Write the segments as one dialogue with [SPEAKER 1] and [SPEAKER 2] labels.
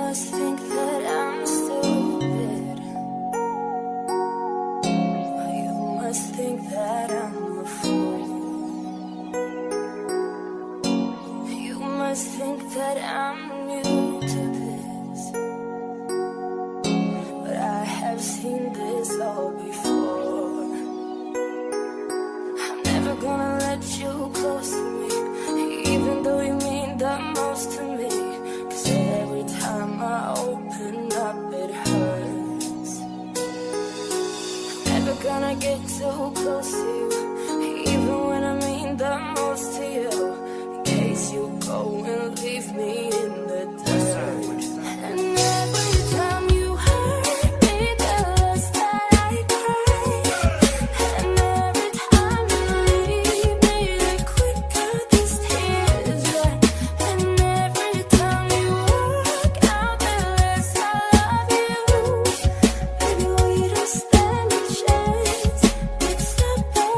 [SPEAKER 1] must think that I'm stupid. You must think that I'm a fool. You must think that I'm new to this, but I have seen this all before. I'm never gonna let you close to me, even though you mean the most to me. 'Cause every time I open up it hurts. I'm never gonna get too close to you, even when I mean the most to you, in case you go and leave me in the dirt. And every time you hurt me, the less that I cry. And every time you leave me, the quicker these tears dry. And every time you walk out, the less I love you. Baby, we don't stand a chance. It's not that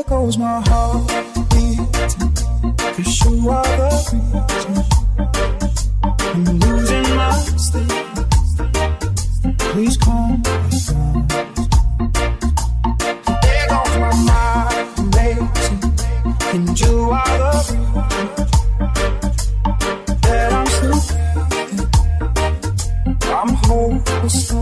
[SPEAKER 2] goes my heart beating, 'cause you are the reason I'm losing my sleep. Please calm me down. There goes my mind racing, and you are the reason that I'm still breathing. I'm hopeless.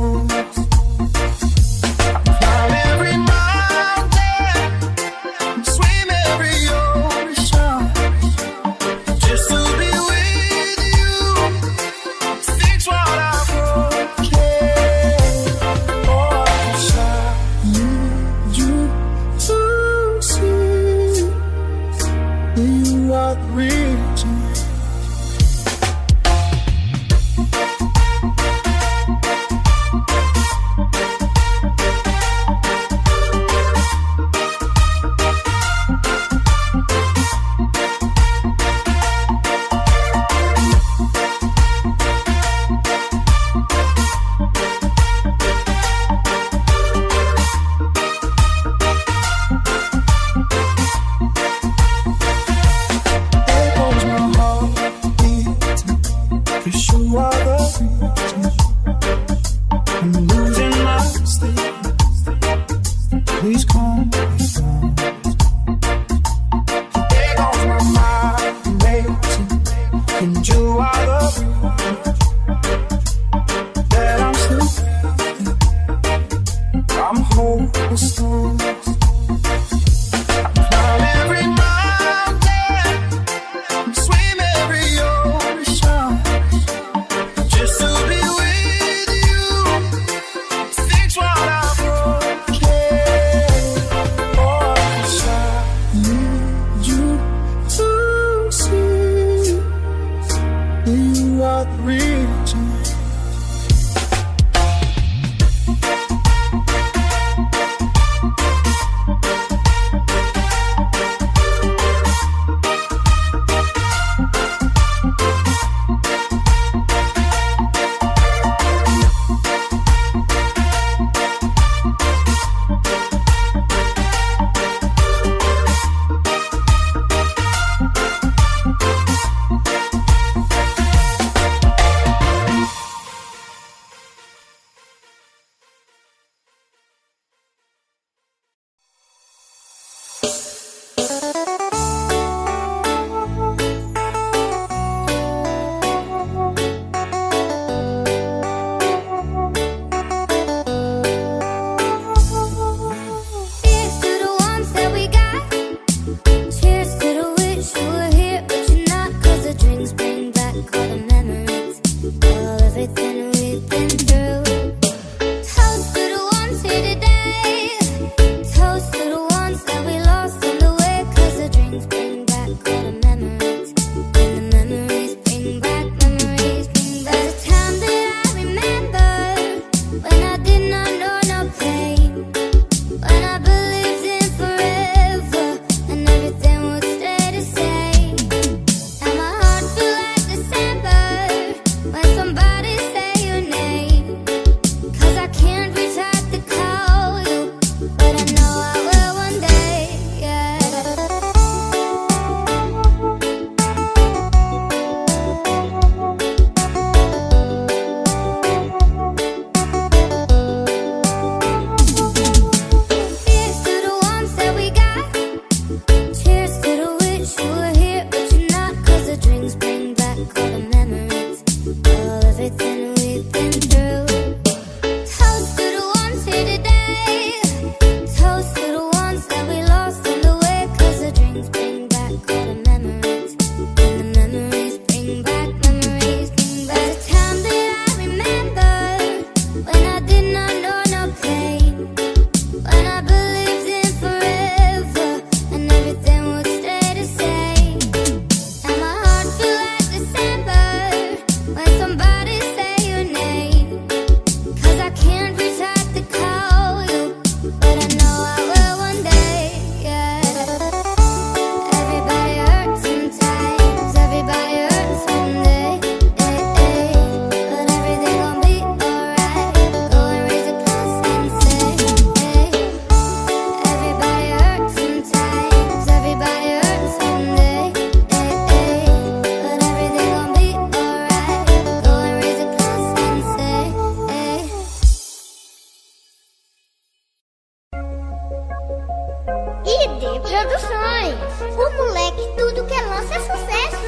[SPEAKER 3] Produções. O moleque, tudo que lança é sucesso.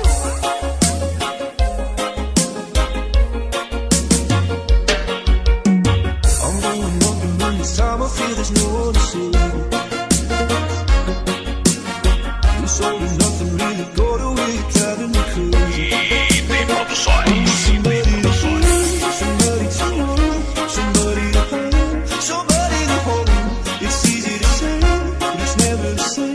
[SPEAKER 2] I'm going up and in this time I feel there's no one to see. You sold and nothing really got away, driving me crazy.
[SPEAKER 4] Tem produções.
[SPEAKER 2] Somebody to know, somebody to hold, somebody to hold. It's easy to say, but it's never the same.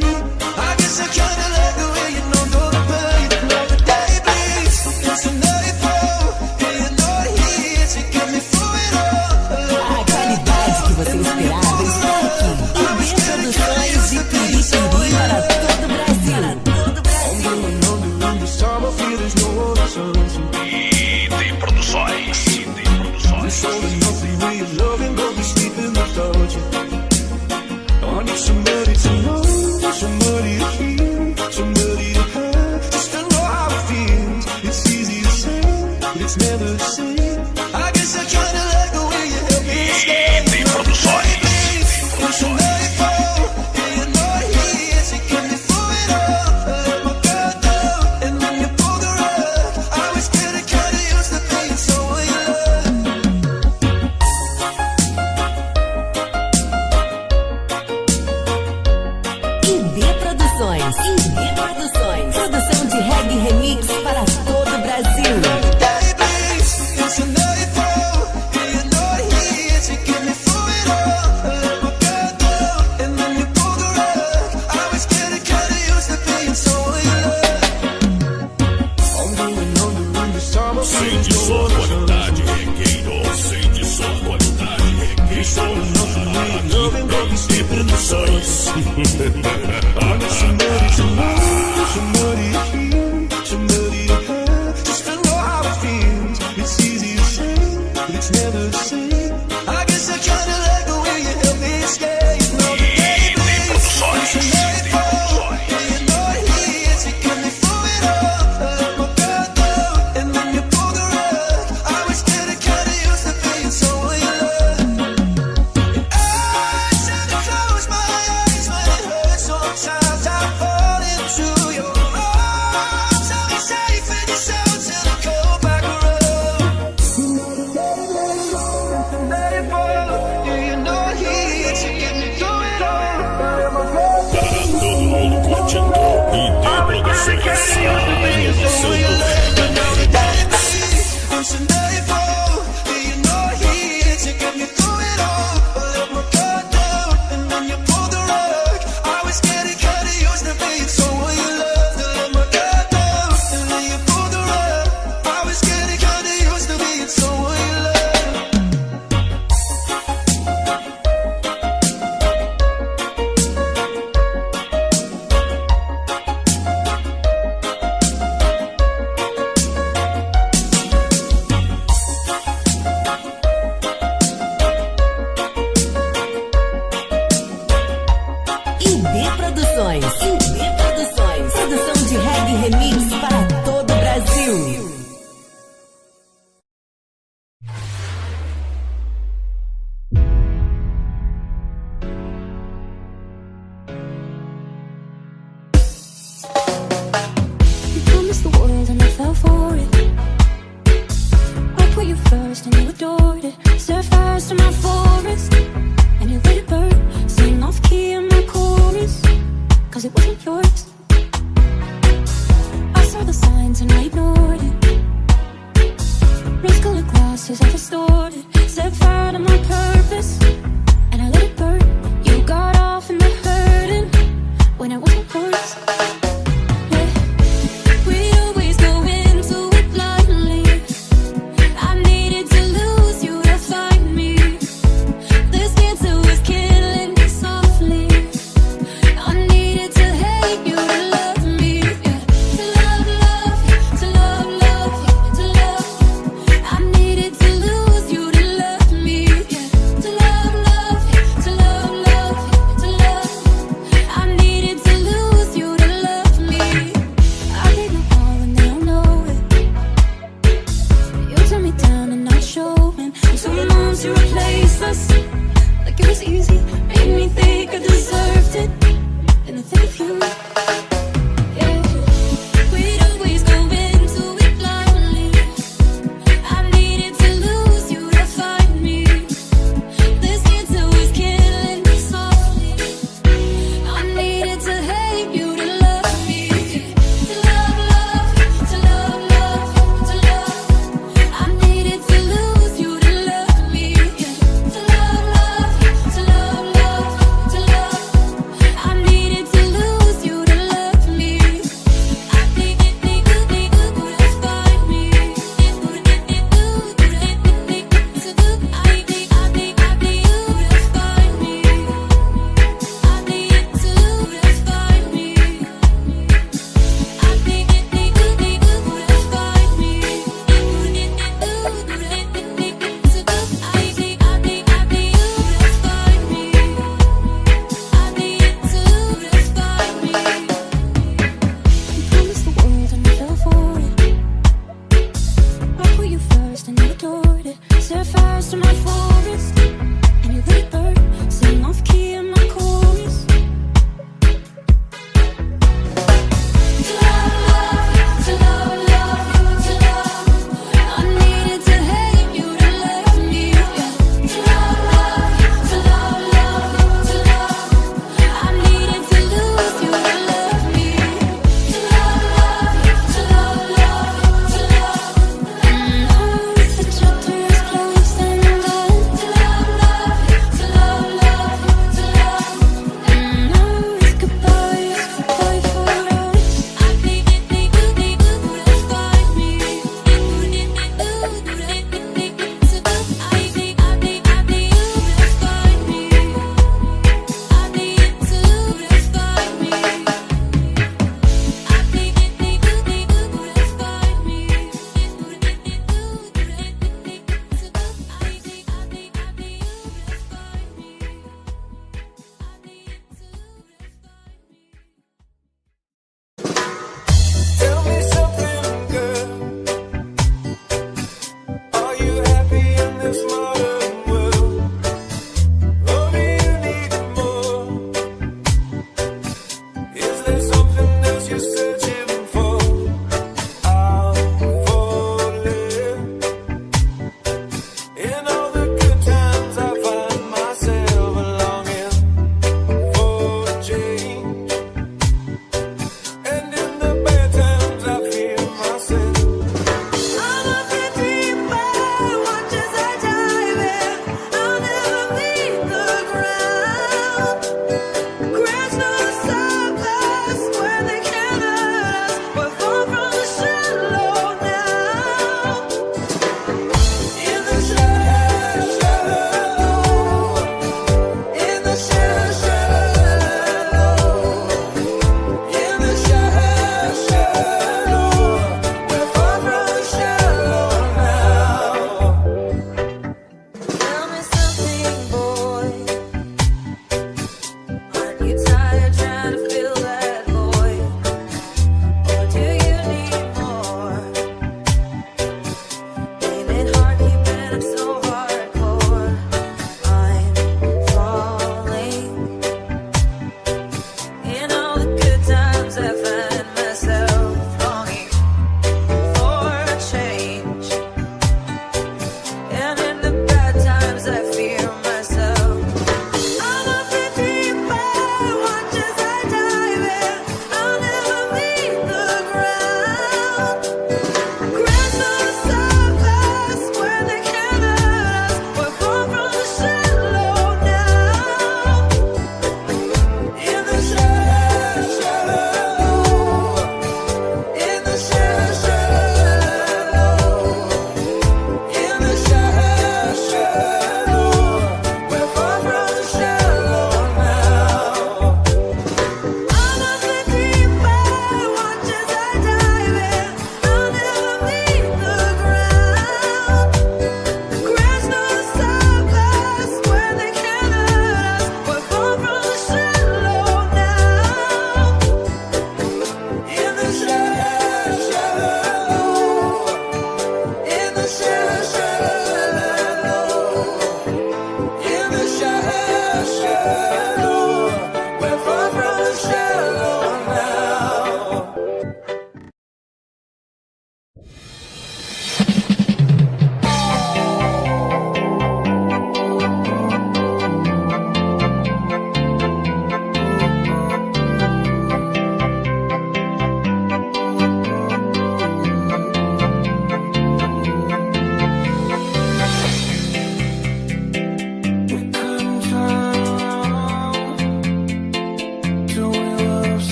[SPEAKER 2] I guess I kinda like the way you know gonna pay. Now the day bleeds into nightfall, and you're not here to get me through it all.
[SPEAKER 5] A qualidade que você esperava está aqui. E Produções de Piripiri para todo o Brasil.
[SPEAKER 2] I'm going under in this time I feel there's no one to turn to.
[SPEAKER 4] Tem produções. Tem produções.
[SPEAKER 2] Sold and nothing way of loving, but we sleeping without you. I need somebody to know, somebody to hear, somebody to have, just to know how it feels. It's easy to say, but it's never the same. I guess I kinda like the way you help me escape.
[SPEAKER 4] Tem produções.
[SPEAKER 2] It's a nightfall, and you're not here to get me through it all. I let my guard down, and then you pull the rug. I was getting kinda used to being someone you love.
[SPEAKER 5] IB Produções. IB Produções. Produção de reggae remix para todo o Brasil.
[SPEAKER 2] Day bleeds into nightfall, and you're not here to get me through it all. I let my guard down, and then you pull the rug. I was getting kinda used to being someone you love. I'm going under in this time I feel
[SPEAKER 4] Sem
[SPEAKER 2] there's
[SPEAKER 4] de
[SPEAKER 2] no
[SPEAKER 4] sua
[SPEAKER 2] one to turn
[SPEAKER 4] qualidade, regueiro. Sem de sua qualidade, regueiro. Tem produções.
[SPEAKER 2] I need somebody to know, somebody to hear, somebody to have, just to know how it feels. It's easy to say, but it's never the same. I guess I kinda like the way you help me escape. Now the day bleeds into nightfall, and you're not here to get me through it all. I let my guard down, and then you pull the rug. I was getting kinda used to being someone you love. And I tend to close my eyes when it hurts. Sometimes I fall into your arms. I'll be safe in your soul till I go back around. Yeah, you're not here to get me through it all.
[SPEAKER 4] Para todo mundo curtindo. IB Produções. A inovação do reggae.
[SPEAKER 2] It's a nightfall, and you're not here to get me through it all. I let my guard down, and then you pull the rug. I was getting kinda used to being someone you loved. I let my guard down, and then you pull the rug. I was getting kinda used to being someone you loved.
[SPEAKER 5] IB Produções. IB Produções. Produção de reggae remix para todo o Brasil.
[SPEAKER 1] You promised the world and I fell for it. I put you first and you adored it. Set fires to my forest and you let it burn. Singing off key in my chorus, 'cause it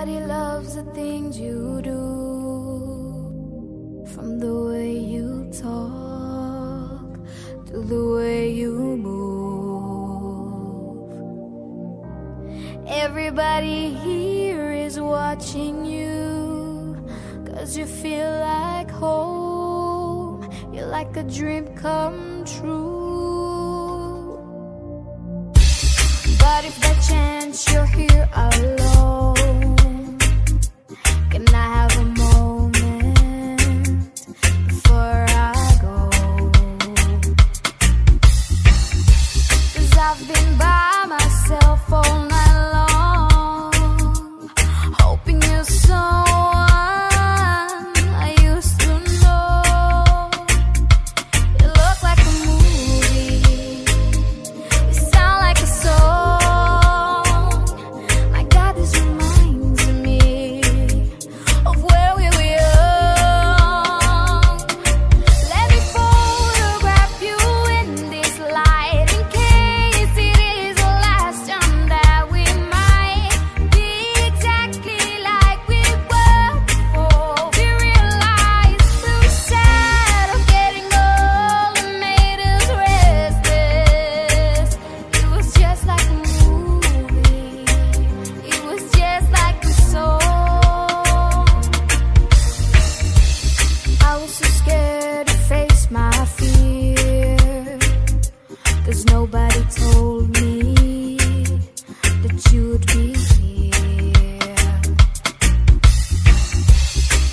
[SPEAKER 1] Everybody loves the things you do, from the way you talk to the way you move. Everybody here is watching you, 'cause you feel like home. You're like a dream come true. But if by chance you're here alone, can I have a moment before I go? 'Cause I've been by myself all night long, hoping you're someone I used to know. You look like a movie, you sound like a song. My God, this reminds me of where we were young. Let me photograph you in this light, in case it is the last time that we might be exactly like we were before we realized we were sad of getting old and made us restless. It was just like a movie, it was just like a song. I was so scared to face my fear, 'cause nobody told me that you'd be here.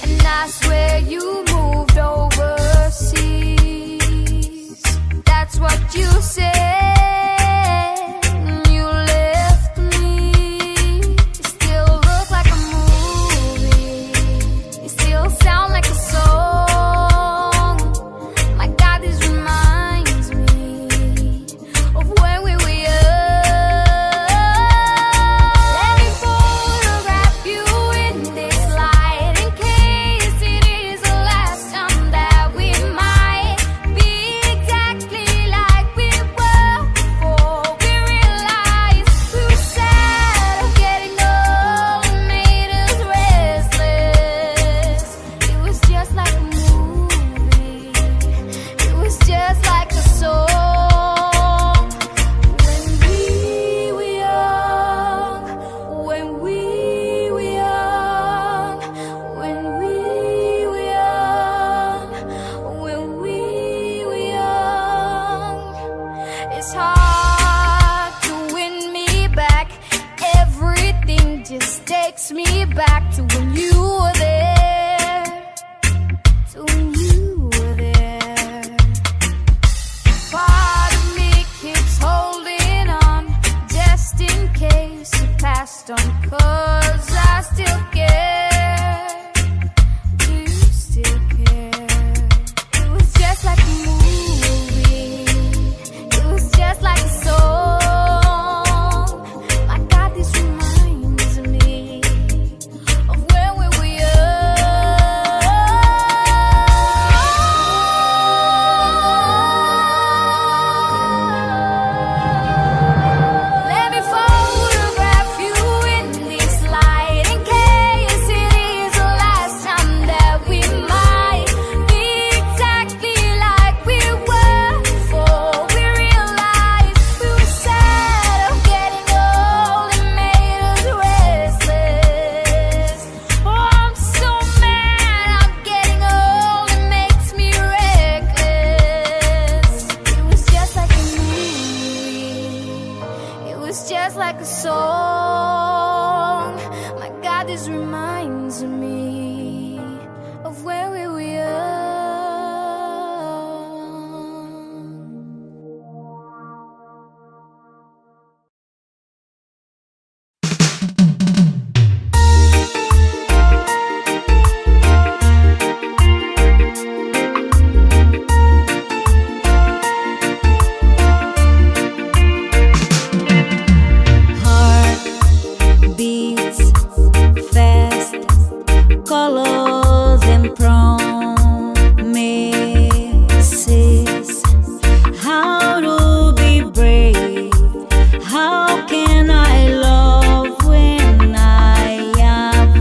[SPEAKER 1] And I swear you moved overseas. That's what you said when you left me. You still look like a movie, you still sound like a song. My God, this reminds me of when we were young. Let me photograph you in this light, in case it is the last time that we might be exactly like we were before we realized we were sad of getting old and made us restless. It was just like a movie, it was just like a song. When we were young, when we were young, when we were young, when we were young. It's hard to win me back. Everything just takes me back to when you were there, to when you were there. Part of me keeps holding on, just in case you passed on, 'cause I still care. Do you still care? It was just like a movie, it was just like a song. My God, this reminds me of when we were young. Let me photograph you in this light, in case it is the last time that we might be exactly like we were before we realized we were sad of getting old and made us restless. Oh, I'm so mad I'm getting old, it makes me reckless. It was just like a movie, it was just like a song. My God, this reminds me of where we were young.
[SPEAKER 6] Heart beats fast, colors and promises. How to be brave? How can I love when I am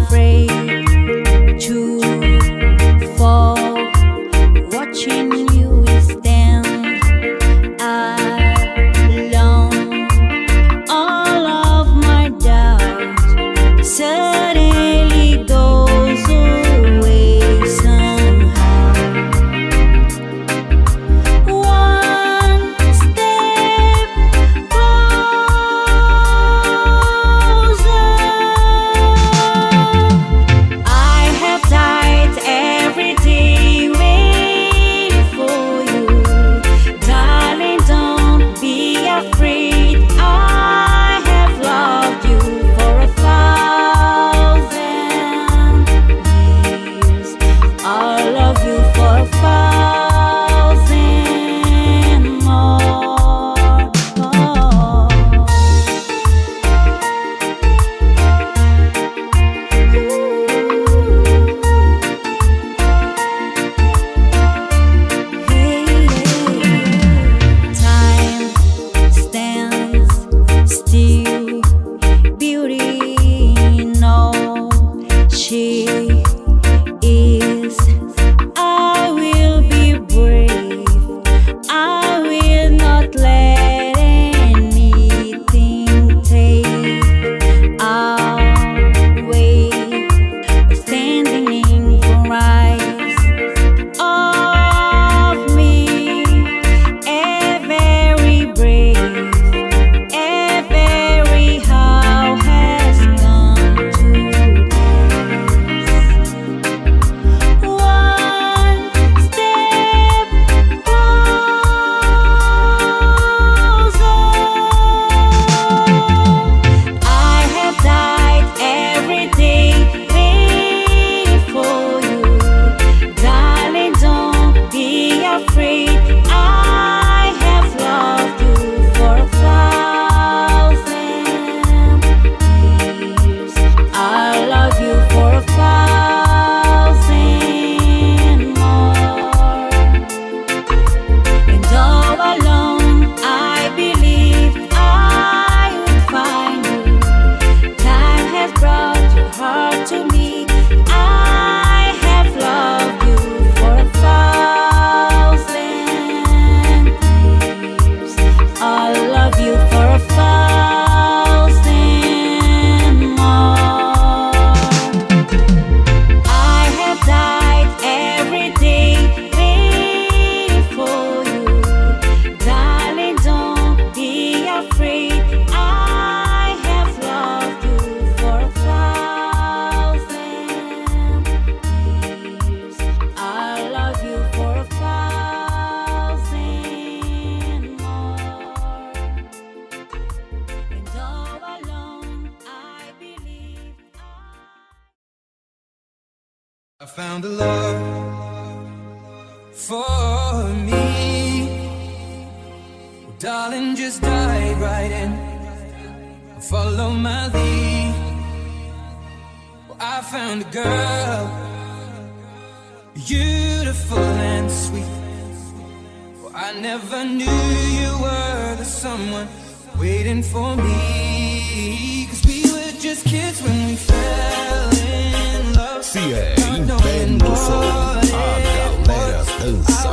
[SPEAKER 2] I found a love for me. Darling, just dive right in. Follow my lead. Well, I found a girl, beautiful and sweet. Well, I never knew you were the someone waiting for me. 'Cause we were just kids when we fell in love.
[SPEAKER 4] Se é inverno do sol, a galera dança.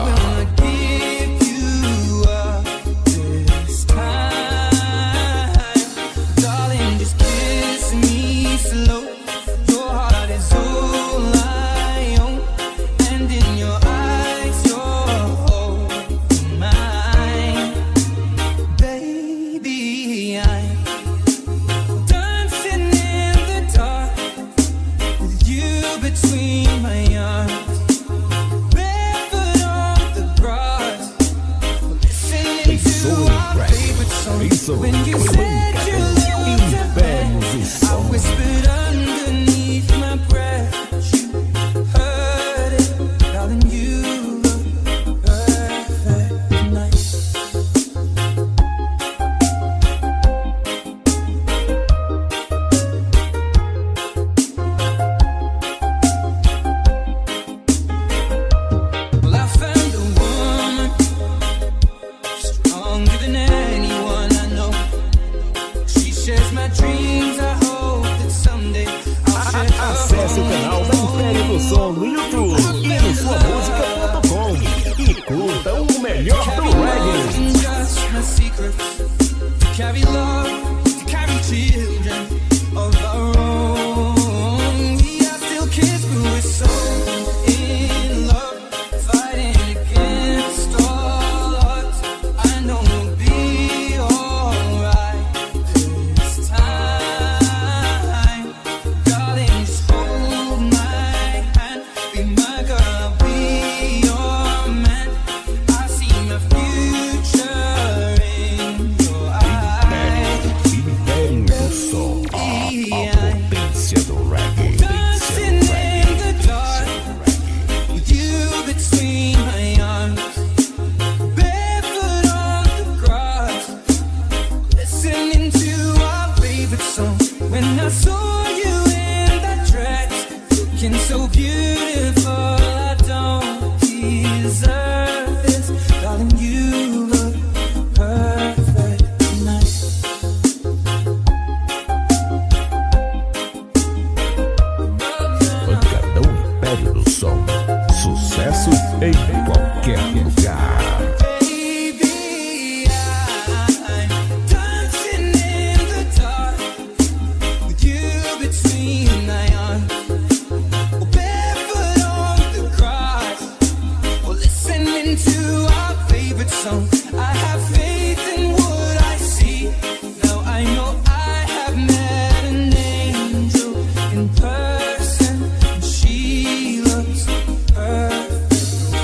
[SPEAKER 2] When you said you loved me, I whispered underneath my breath. You heard it, darling, you look perfect tonight. Well, I found a woman stronger than anyone I know. She shares my dreams. I hope that someday I'll share her.
[SPEAKER 4] Acesse o canal da Império do Som no YouTube e no suamusica.com e curta o melhor do reggae.
[SPEAKER 2] Just my secret to carry love, to carry children of our own. We are still kids, but we're so in love, fighting against all odds. I know we'll be alright this time. Darling, just hold my hand, be my girl, I'll be your man. I see my future in your eyes.
[SPEAKER 4] Império do Som, a potência do reggae.
[SPEAKER 2] Dancing in the dark with you between my arms, barefoot on the grass, listening to our favorite song. When I saw you in that dress, looking so beautiful, I don't deserve this. Darling, you look perfect tonight.
[SPEAKER 4] Pancadão Império do Som, sucesso em qualquer lugar.
[SPEAKER 2] Baby, I'm dancing in the dark with you between my arms, oh, barefoot on the grass, or listening to our favorite song. I have faith in what I see. Now I know I have met an angel in person, and she looks perfect.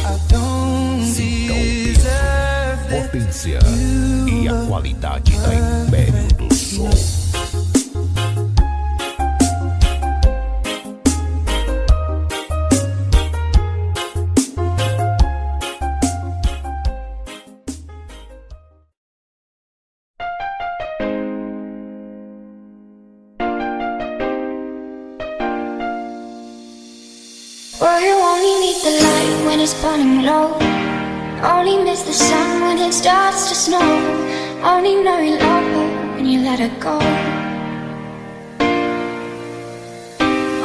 [SPEAKER 2] I don't deserve this.
[SPEAKER 4] Potência e a qualidade da Império do Som.
[SPEAKER 3] Well, you only need the light when it's burning low. Only miss the sun when it starts to snow. Only know you love her when you let her go.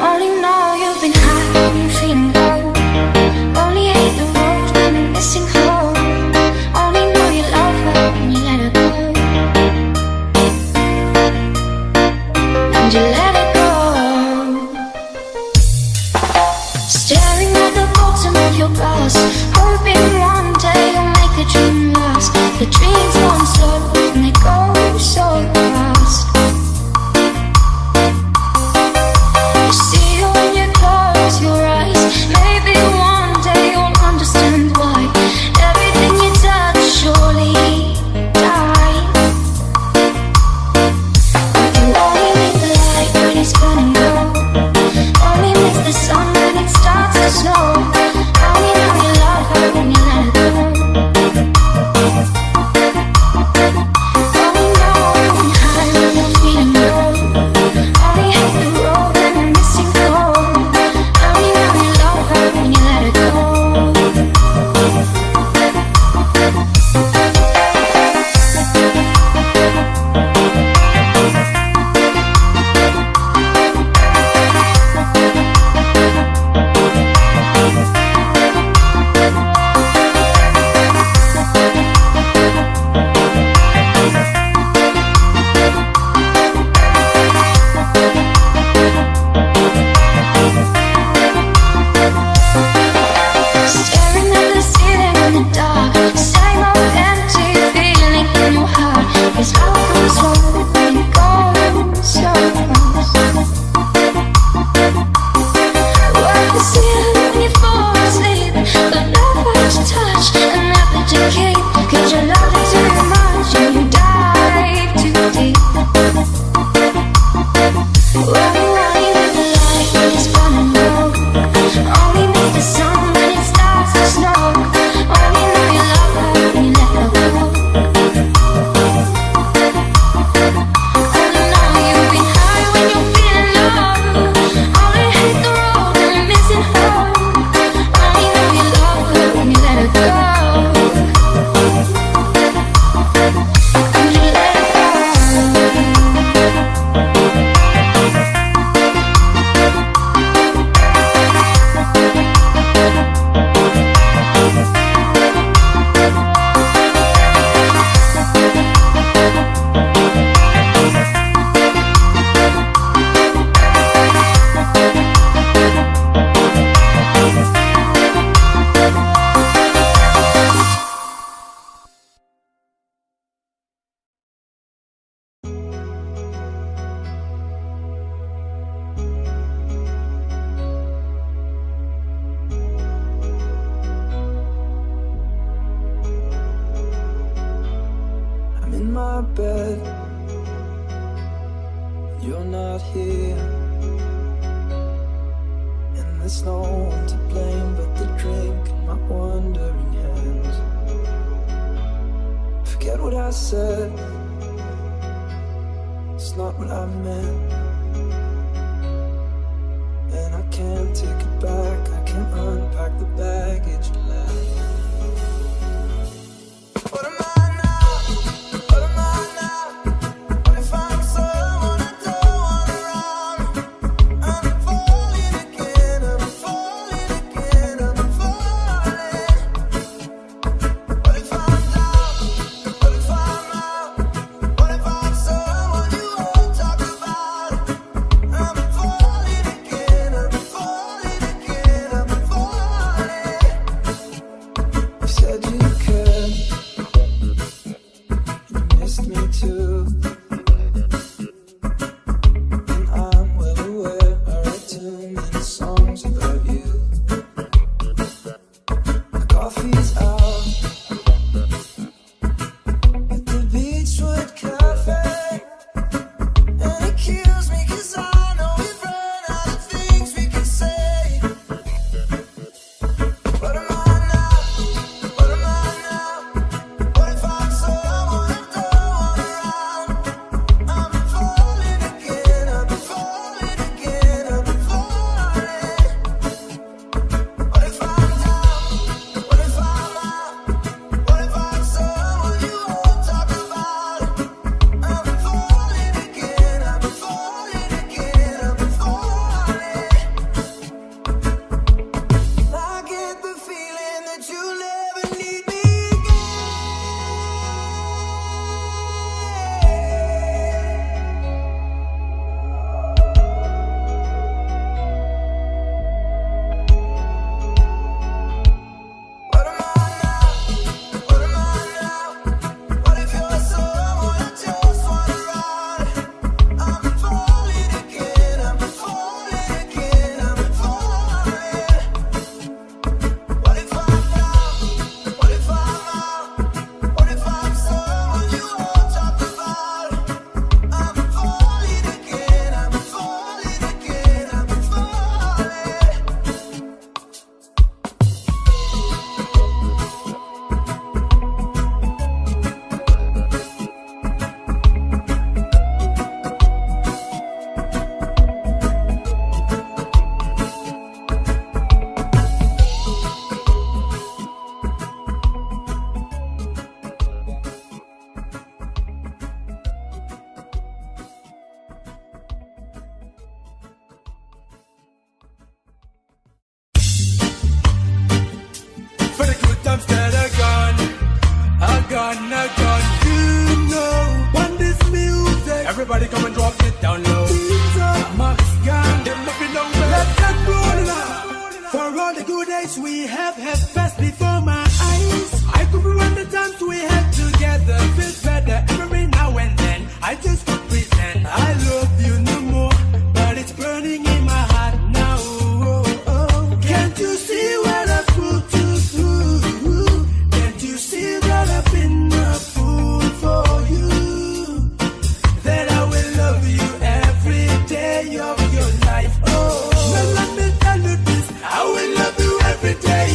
[SPEAKER 3] Only know you've been high when you're feeling low. Only hate the road when you're missing home. Only know you love her when you let her go. And you let her go. Staring at the bottom of your glass, hoping one day you'll make the dream last. The dreams come slow and they go so fast. You see it when you close your eyes. Maybe one day you'll understand why everything you touch surely dies. But you only need the light when it's burning low. Only miss the sun when it starts
[SPEAKER 2] bed. You're not here, and there's no one to blame but the drink in my wandering hands. Forget what I said, it's not what I meant, and I can't take it back. I can't unpack the baggage you left. What am I? come and drop it down low. Max Gang, them looking down well. Let that roll now. For all the good days we have passed before my eyes. I could run the times we had together. Feels better every now and then. I just could pretend I love you no more, but it's burning in my heart now. Can't you see what I put you through? Can't you see that I've been a fool for you? That I will love you every day of your life. Oh, now let me tell you this, I will love you every day.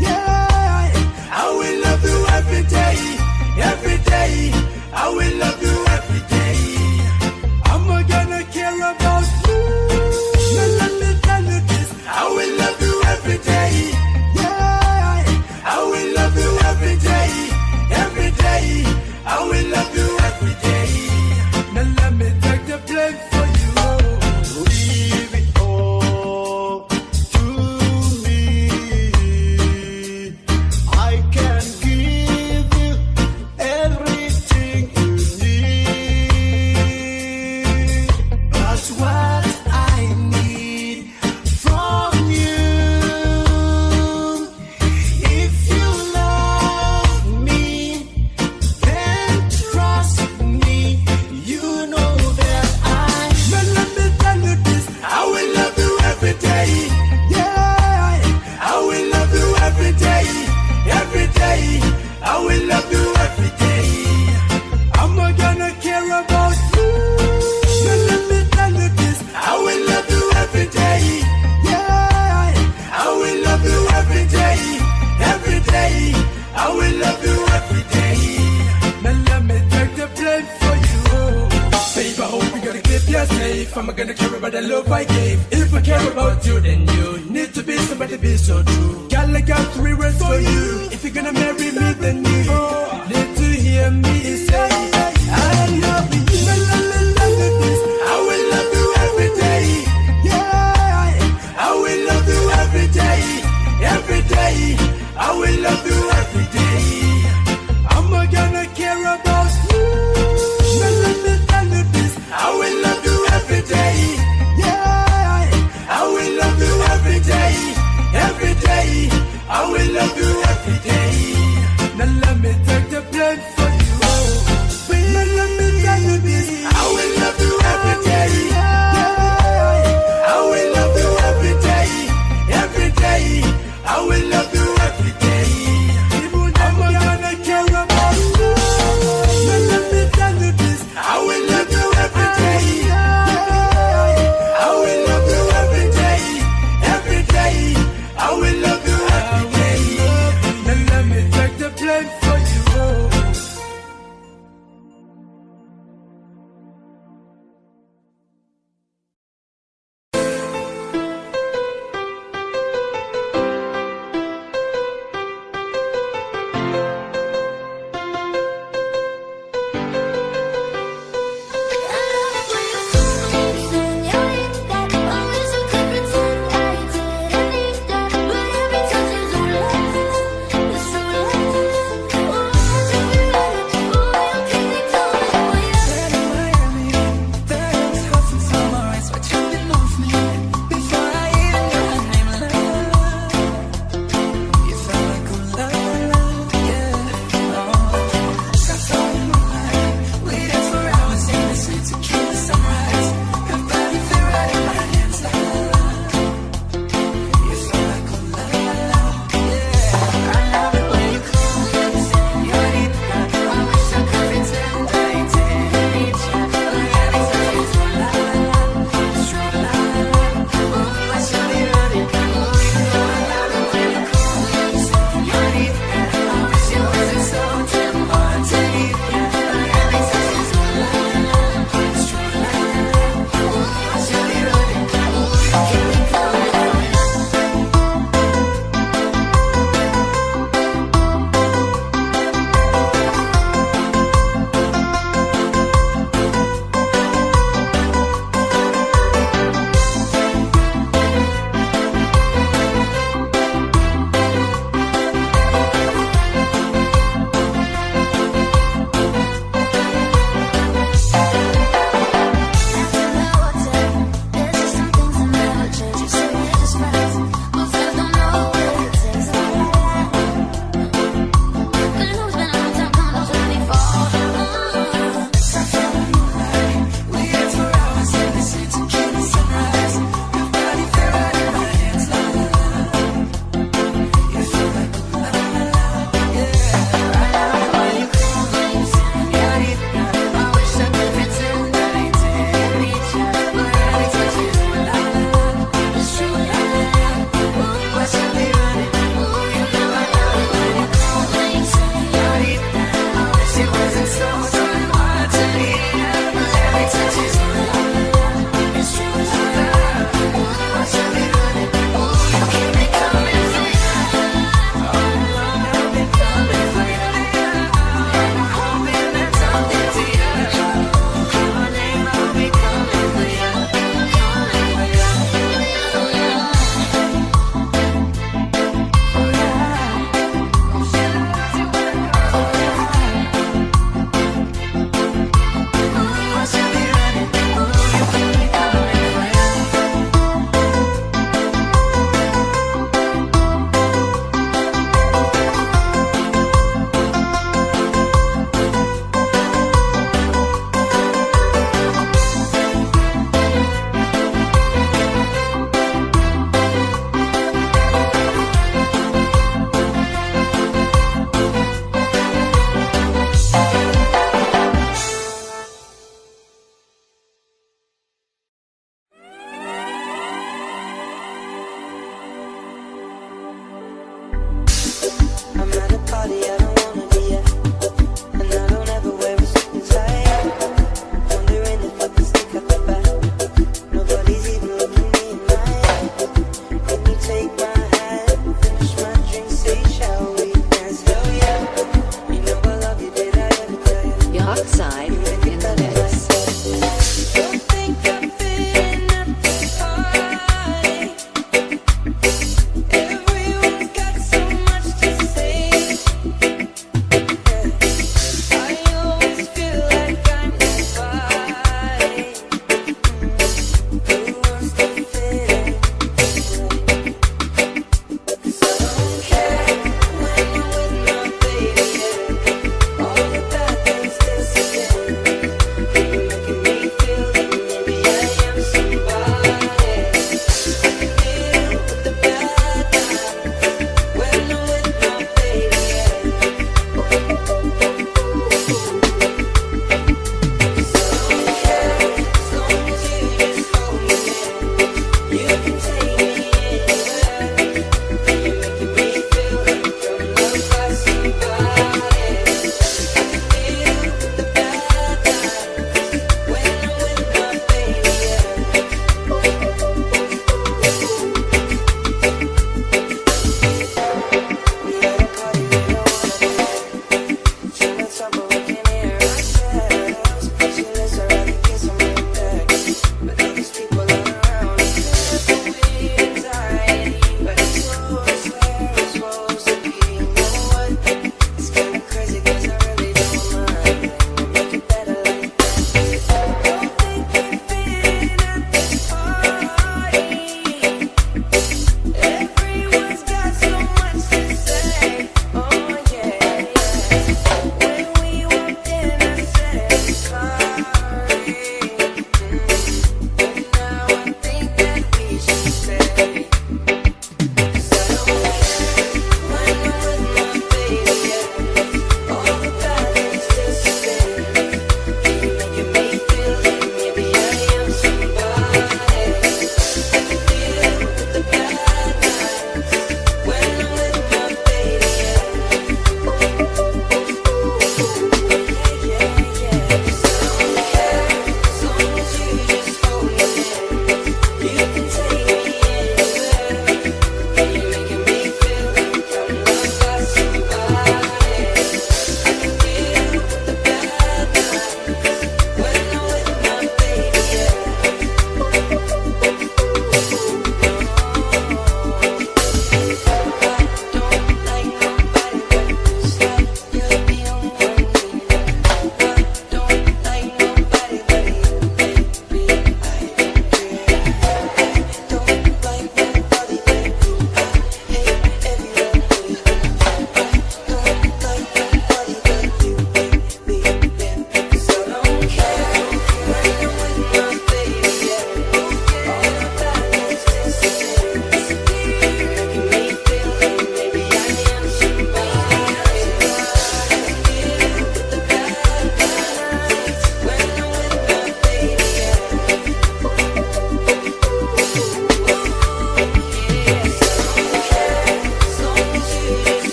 [SPEAKER 2] Yeah, I will love you every day. Every day, I will love you every day. I'm not gonna care about you. Now let me tell you this, I will love you every day. Yeah, I will love you every day. Every day, I will love you every day. Now let me take the blame for you. Leave it all to me. I can give you everything you need. That's what I need from you. If you love me, then trust me. You know that Now let me tell you this, I will love you every day. Yeah, I will love you every day. Every day, I will love you every day. I'm not gonna care about you. Now let me tell you this, I will love you every day. Yeah, I will love you every day. Every day, I will love you every day. Now let me take the blame for you. Babe, I hope you're gonna keep you safe. I'm gonna care about the love I gave. If I care about you, then you need to be somebody, be so true. Girl, I got 3 words for you. If you're gonna marry me, then you need to hear me say, I love you. Now let me tell you this, I will love you every day. Yeah, I will love you every day. Every day, I will love you every day. I'm not gonna care about you. Now let me tell you this, I will love you every day. Yeah, I will love you every day. Every day, I will love you every day. Now let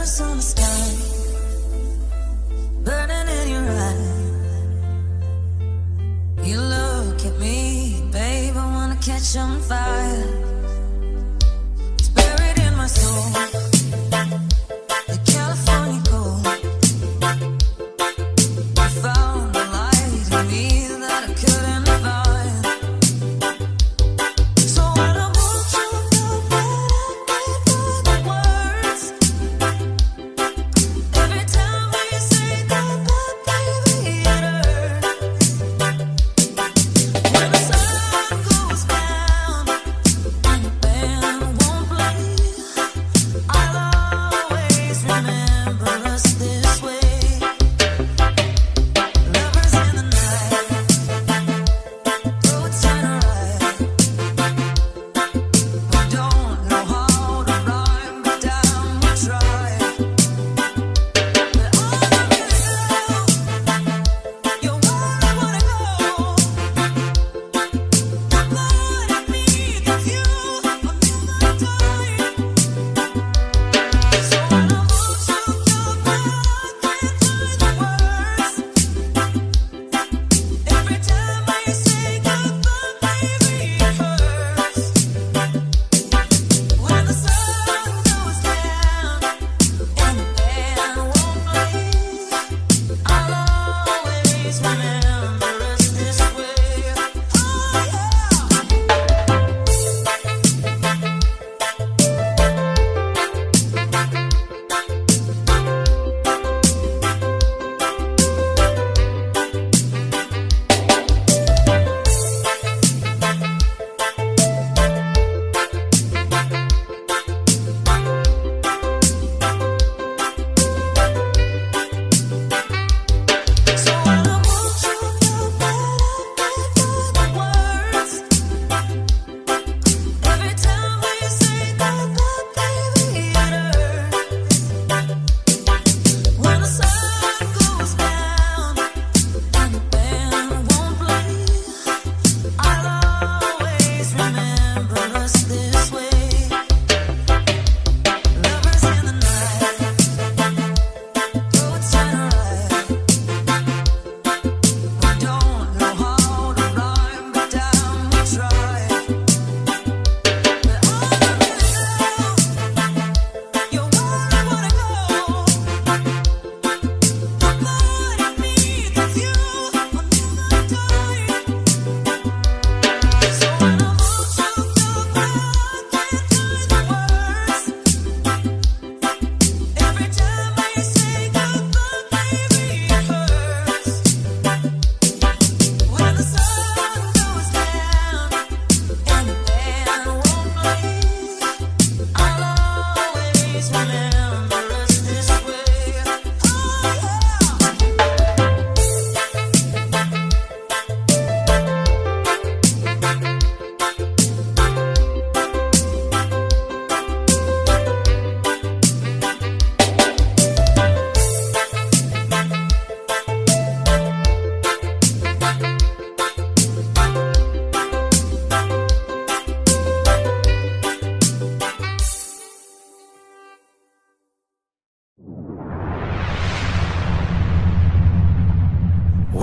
[SPEAKER 7] colors on the sky, burning in your eye. You look at me, babe, I wanna catch on fire. It's buried in my soul, the California gold. I found a light in me that I couldn't find. So when I want you, the words. Every time we say goodbye, baby, it hurts. When the sun goes down and the band won't play, I'll always remember us this way. Lovers in the night, roads turn right. We don't know how to rhyme, but down we try. But all I really know, you're where I wanna go. The part of me that's you, a million times. So when I want you, goodbye, I can't find the words. Every time I say goodbye, baby, it hurts. When the sun goes down and the band won't play, I'll always remember us this way. Oh yeah. So when I want you, goodbye, I can't find the words. Every time we say goodbye, baby, it hurts. When the sun goes down and the band won't play, I'll always remember us this way. Lovers in the night, roads turn right. We don't know how to rhyme, but down we try. But all I really know, you're where I wanna go. The part of me that's you, a million times. So when I want you, goodbye, I can't find the words. Every time I say goodbye, baby, it hurts. When the sun goes down and the band won't play, I'll always remember us this way. Oh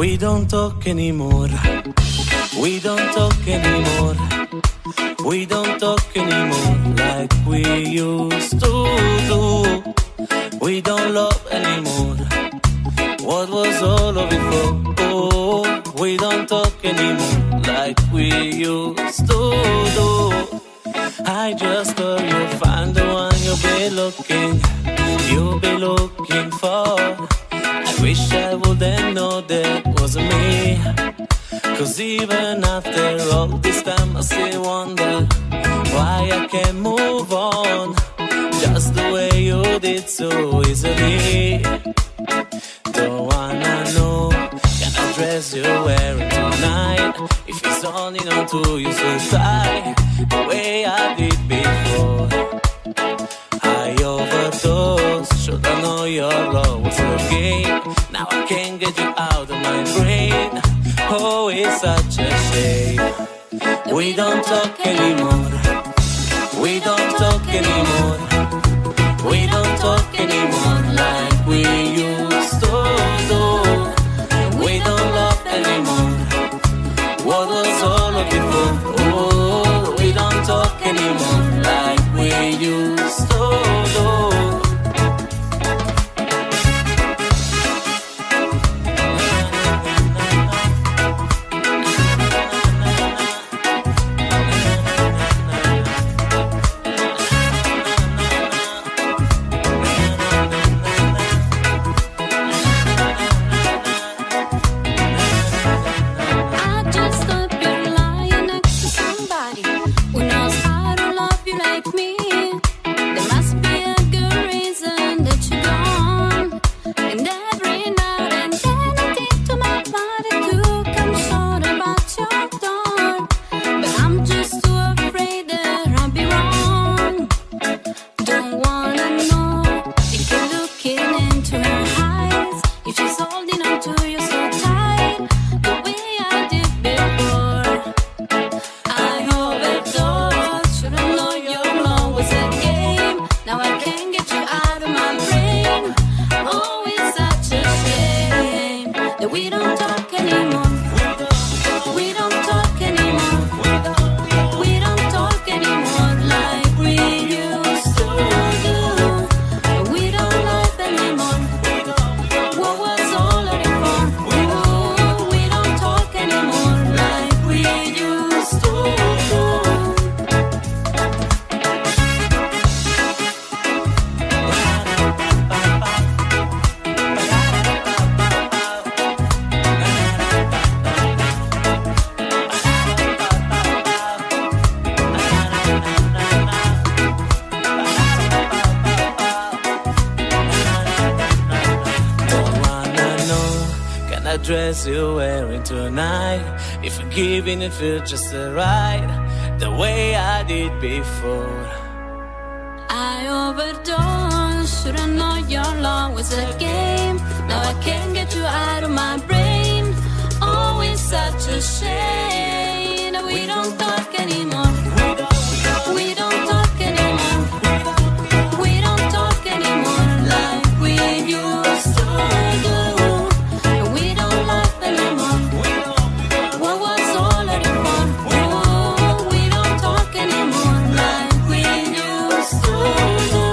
[SPEAKER 8] We don't talk anymore. We don't talk anymore. We don't talk anymore like we used to do. We don't love anymore. What was all of it for? Oh, we don't talk anymore like we used to do. I just thought you'd find the one you'll be looking for. I wish I wouldn't know that wasn't me. Cause even after all this time I still wonder why I can't move on just the way you did so easily. Don't wanna know kind of dress you're wearing tonight, if it's holding on to you so tight the way I did before. I overdosed, should I know your love was a game. Now I can't get you out of my brain. Oh, it's such a shame. We don't talk anymore. We don't talk anymore. We don't talk anymore like we used to do. We don't love anymore. What was all of before? Oh, we don't talk anymore like we used to do.
[SPEAKER 3] I just hope you're lying next to somebody who knows how to love you like me. There must be a good reason that you're gone. And every now and then I think to my body to come short about your door. But I'm just too afraid that I'll be wrong. Don't wanna know if you're looking into her eyes, if she's holding on to you so tight, the way I did before. I overdosed, should've known your love was a game. Now I can't get you out of my brain. Oh, it's such a shame that we don't talk anymore. We don't talk anymore. We don't talk anymore like we used to do. We don't laugh anymore. What was all of it for? Ooh, we don't talk anymore like we used to do.
[SPEAKER 8] Don't wanna know kind of dress you're wearing tonight. If you're giving it feel just right, the way I did before.
[SPEAKER 3] I overdosed, should've known your love was a game. Now I can't get you out of my brain. Oh, it's such a shame that we don't talk anymore. We don't talk anymore. We don't talk anymore like we used to do. We don't laugh anymore. What was all of it for? Oh, we don't talk anymore like we used to do.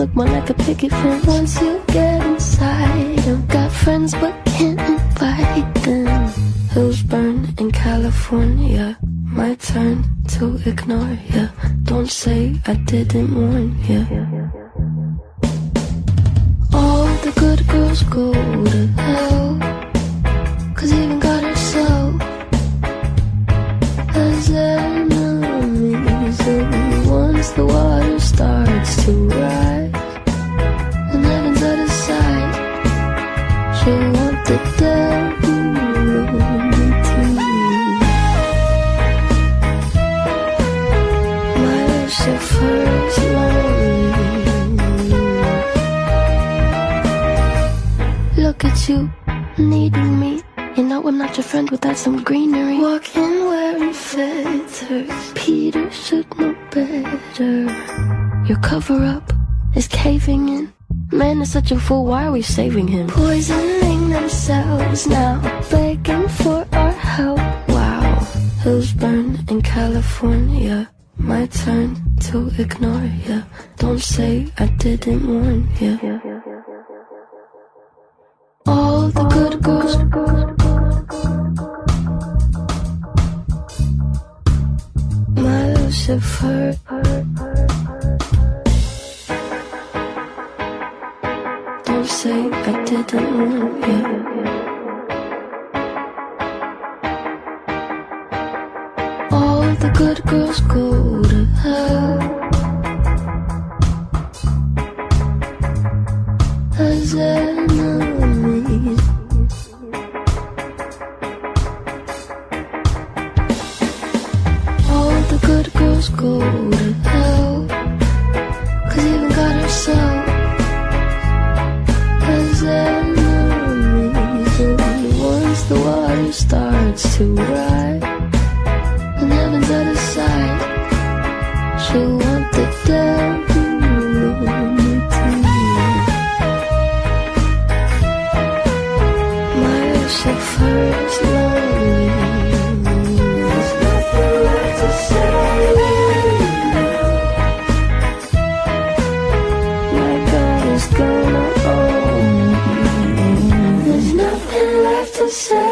[SPEAKER 1] look more like a picket fence. Once you get inside, I've got friends but can't invite them. Hills burn in California, my turn to ignore ya. Don't say I didn't warn ya. All the good girls go to hell, 'cause even God herself has enemies. And once the water starts to rise and heaven's out of sight, she'll want the devil only too. My Lucifer's lonely. Look at you, needing me. You know I'm not your friend without some greenery. Walking wearing feathers, Peter should know better. Your cover-up is caving in. Man is such a fool, why are we saving him? Poisoning themselves now, begging for our help. Wow, hills burn in California, my turn to ignore ya. Don't say I didn't warn ya. All the good girls, my Lucifer. Don't say I didn't warn ya. All the good girls go to hell, as enemies. All the good girls go to hell, 'cause even God herself has enemies. And once the water starts to rise and heaven's out of sight, she'll want the devil only too. My Lucifer is lonely. There's nothing left to say. My God is gonna own me. There's nothing left to say.